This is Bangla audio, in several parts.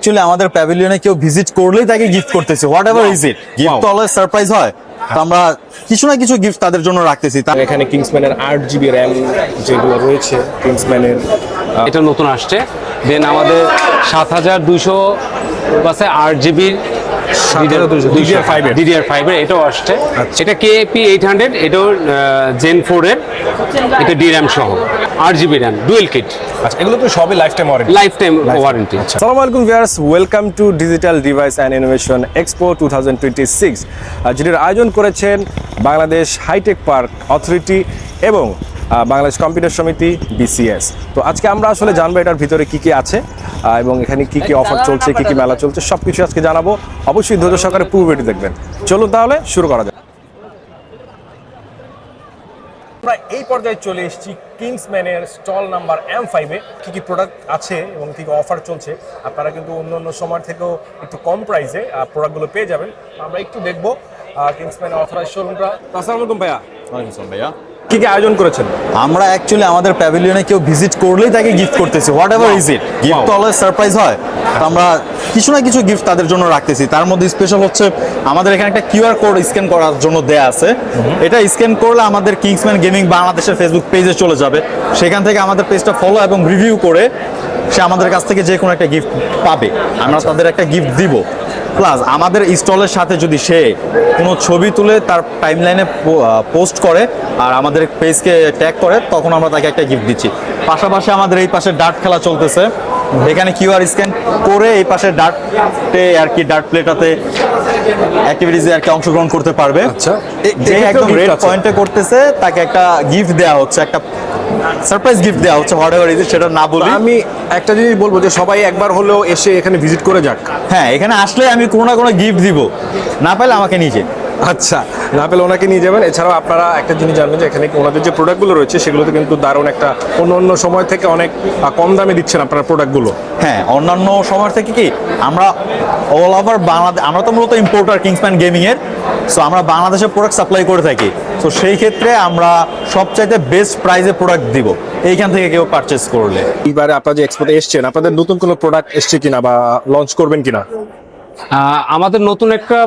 অ্যাকচুয়ালি আমাদের প্যাভিলিয়নে কেউ ভিজিট করলেই তাকে গিফট করতেছে, what ever is it. Gift তো অলওয়েজ সারপ্রাইজ হয়, তো আমরা কিছু না কিছু গিফট তাদের জন্য রাখতেছি। এখানে কিংসম্যানের 8 GB র্যাম যেগুলো রয়েছে কিংসম্যানের, এটা নতুন আসছে। দেন আমাদের 7200 বাসে 8 GB DDR5 এর এটাও আসছে। এটা KP 800, এটাও Gen 4 এর, এটা DRAM সহ 8 GB র্যাম ডুয়েল কিট। আচ্ছা, এগুলো তো সবই লাইফ টাইম ওয়ারেন্টি। আসসালামু আলাইকুম viewers, welcome to digital device and innovation expo 2026, যেটির আয়োজন করেছেন বাংলাদেশ হাইটেক পার্ক অথরিটি এবং বাংলাদেশ কম্পিউটার সমিতি BCS। তো আজকে আমরা আসলে জানবো এটার ভিতরে কি কি আছে এবং এখানে কি কি অফার চলছে, কি কি মেলা চলছে, সবকিছু আজকে জানাবো। অবশ্যই ধৈর্য সহকারে পুরো ভিডিও দেখবেন। চলুন তাহলে শুরু করা যাক। আমরা এই পর্যায়ে চলে এসেছি কিংসম্যানের স্টল নাম্বার M5-এ। কী কী প্রোডাক্ট আছে এবং কী কী অফার চলছে, আপনারা কিন্তু অন্য অন্য সময় থেকেও একটু কম প্রাইসে প্রোডাক্টগুলো পেয়ে যাবেন। আমরা একটু দেখবো কিংসম্যানের অথরাইজ শোরুমটা। আসসালামু আলাইকুম ভাইয়া। ওয়ালাইকুম আসসালাম ভাইয়া। কী কী আয়োজন করেছেন? আমরা অ্যাকচুয়ালি আমাদের প্যাভিলিয়নে কেউ ভিজিট করলেই তাকে গিফট করতেছি, what ever is it. Gift তো অলওয়েজ সারপ্রাইজ হয়, তো আমরা কিছু না কিছু গিফট তাদের জন্য রাখতেছি। তার মধ্যে স্পেশাল হচ্ছে আমাদের এখানে একটা QR কোড স্ক্যান করার জন্য দেয়া আছে। এটা স্ক্যান করলে আমাদের কিংসম্যান গেমিং বাংলাদেশের ফেসবুক পেজে চলে যাবে। সেখান থেকে আমাদের পেজটা ফলো এবং রিভিউ করে সে আমাদের কাছ থেকে যে কোনো একটা গিফট পাবে, আমরা তাদের একটা গিফট দিব। প্লাস আমাদের স্টলের সাথে যদি সে কোনো ছবি তুলে তার টাইমলাইনে পোস্ট করে আর আমাদের পেজকে ট্যাগ করে, তখন আমরা তাকে একটা গিফট দিচ্ছি। পাশাপাশি আমাদের এই পাশে ডার্ট খেলা চলতেছে, এখানে QR স্ক্যান করে এই পাশে ডার্টে আর কি, ডার্ট প্লেটাতে অ্যাক্টিভিটিসে আর কি অংশগ্রহণ করতে পারবে। আচ্ছা, যে একদম রেড পয়েন্টে করতেছে তাকে একটা গিফট দেওয়া হচ্ছে, একটা সারপ্রাইজ গিফট দেওয়া হচ্ছে, হোয়াট এভার ইজ ইট, সেটা না বলি। আমি একটা জিনিস বলবো যে সবাই একবার হলেও এসে এখানে ভিজিট করে যাক। হ্যাঁ, এখানে আসলে আমি কোনো না কোনো গিফট দিব, না পাইলে আমাকে নিজে। আচ্ছা, না পেলে ওনাকে নিয়ে যাবেন। এছাড়াও আপনারা একটা জিনিস জানবেন যে এখানে ওনাদের যে প্রোডাক্টগুলো রয়েছে সেগুলোতে কিন্তু দারুণ একটা অন্য অন্য সময় থেকে অনেক কম দামে দিচ্ছেন আপনারা প্রোডাক্টগুলো। হ্যাঁ, অন্যান্য সময় থেকে কি আমরা অল ওভার বাংলাদেশ, আমরা তো মূলত ইম্পোর্টার কিংসম্যান গেমিং এর, সো আমরা বাংলাদেশের প্রোডাক্ট সাপ্লাই করে থাকি। তো সেই ক্ষেত্রে আমরা সবচাইতে বেস্ট প্রাইসে প্রোডাক্ট দিব এইখান থেকে কেউ পারচেস করলে। এইবারে আপনারা যে এক্সপোতে এসছেন, আপনাদের নতুন কোনো প্রোডাক্ট এসছে কিনা বা লঞ্চ করবেন কিনা? আমাদের নতুন একটা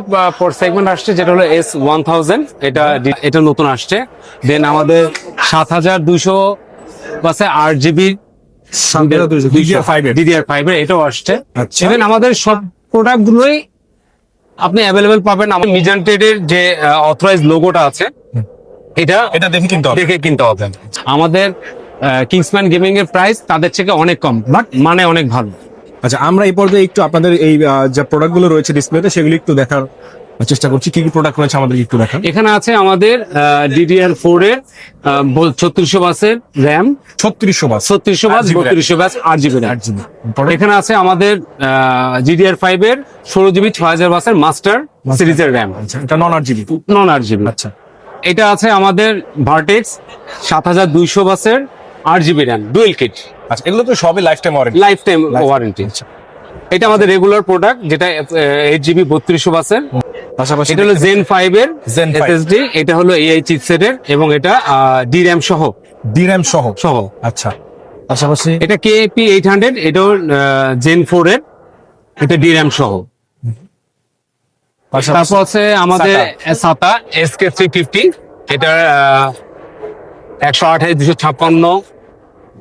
সেগমেন্ট আসছে যেটা হলো S1000, এটা নতুন আসছে। দেন আমাদের 7200 বাসে 8 GB DDR5 এর এটাও আসছে। ইভেন আমাদের সব প্রোডাক্ট গুলোই আপনি অ্যাভেলেবেল পাবেন। আমাদের মিজান্টেডের যে অথরাইজ লোগোটা আছে, এটা দেখে কিনতে হবে। আমাদের কিংসম্যান গেমিং এর প্রাইস তাদের থেকে অনেক কম, বাট মানে অনেক ভালো। আচ্ছা, আমরা এই পর্যায়ে একটু আপনাদের এই যে প্রোডাক্টগুলো রয়েছে ডিসপ্লেতে সেগুলো একটু দেখার চেষ্টা করছি। কি কি প্রোডাক্ট রয়েছে আমাদের একটু দেখান। এখানে আছে আমাদের DDR4 এর 3600 বাসের র্যাম, 3600 বাস 3200 বাস 8 GB। এখানে আছে আমাদের DDR5 এর 16 GB 6000 বাসের মাস্টার সিরিজের র্যাম, এটা নন 8 GB। আচ্ছা, এটা আছে আমাদের ভার্টেক্স 7200 বাসের 8 GB র্যাম ডুয়েল কিট। আচ্ছা, এগুলো তো সবই লাইফ টাইম ওয়ারেন্টি। এটা আমাদের রেগুলার প্রোডাক্ট, যেটা 8 GB 3200 বাসের। পাশাপাশি এটা হলো Gen 5 এর SSD, এটা হলো AI চিপসেটের এবং এটা DRAM সহ। আচ্ছা, পাশাপাশি এটা KP 800, এটাও Gen 4 এর, এটা DRAM সহ। তারপর আছে আমাদের SATA SK350, এটা 128 256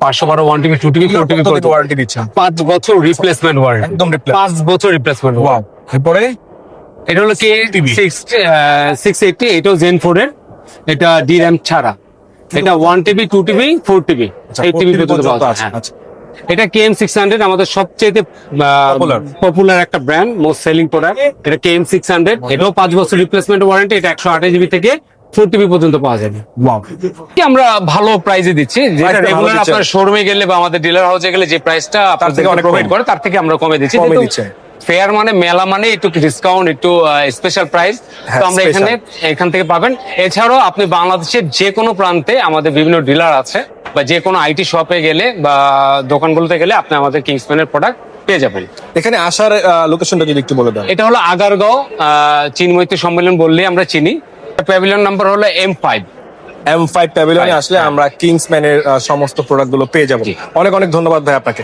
512 1TB 2TB 4TB ওয়ারেন্টি দিচ্ছে। 5 বছর রিপ্লেসমেন্ট ওয়ারেন্টি, একদম 5 বছর রিপ্লেসমেন্ট। ওয়াও। এরপরে এটা হলো K680, এটাও Gen 4 এর, এটা DRAM ছাড়া, এটা 1TB 2TB 4TB 8TB পর্যন্ত পাওয়া যায়। আচ্ছা, এটা KM600, আমাদের সবচেয়ে পপুলার একটা ব্র্যান্ড, মোস্ট সেলিং প্রোডাক্ট। এটা KM600, এটাও 5 বছর রিপ্লেসমেন্ট ওয়ারেন্টি, এটা 128 GB থেকে 4TB পর্যন্ত পাওয়া যাবে। ওয়াও, কি আমরা ভালো প্রাইসে দিচ্ছি, যেটা রেগুলার আপনার শোরুমে গেলে বা আমাদের ডিলার হাউসে গেলে যে প্রাইসটা আপনার থেকে অনেক প্রোভাইড করে, তার থেকে আমরা কমে দিচ্ছি। ফেয়ার মানে মেলা মানে একটু ডিসকাউন্ট, একটু স্পেশাল প্রাইস, তো আমরা এখান থেকে পাবেন। এছাড়াও আপনি বাংলাদেশের যে কোনো প্রান্তে আমাদের বিভিন্ন ডিলার আছে, বা যে কোনো IT শপে গেলে বা দোকানগুলোতে গেলে আপনি আমাদের কিংসম্যানের প্রোডাক্ট পেয়ে যাবেন। এখানে আসার লোকেশনটা যদি একটু বলে দেন। এটা হলো আগারগাঁও চিনমৈত্রী সম্মেলন বললেই আমরা চিনি। প্যাভিলিয়ন নাম্বার হলো M5 প্যাভিলিয়নে আসলে আমরা কিংসম্যানের সমস্ত প্রোডাক্টগুলো পেয়ে যাবো। অনেক অনেক ধন্যবাদ ভাই আপনাকে।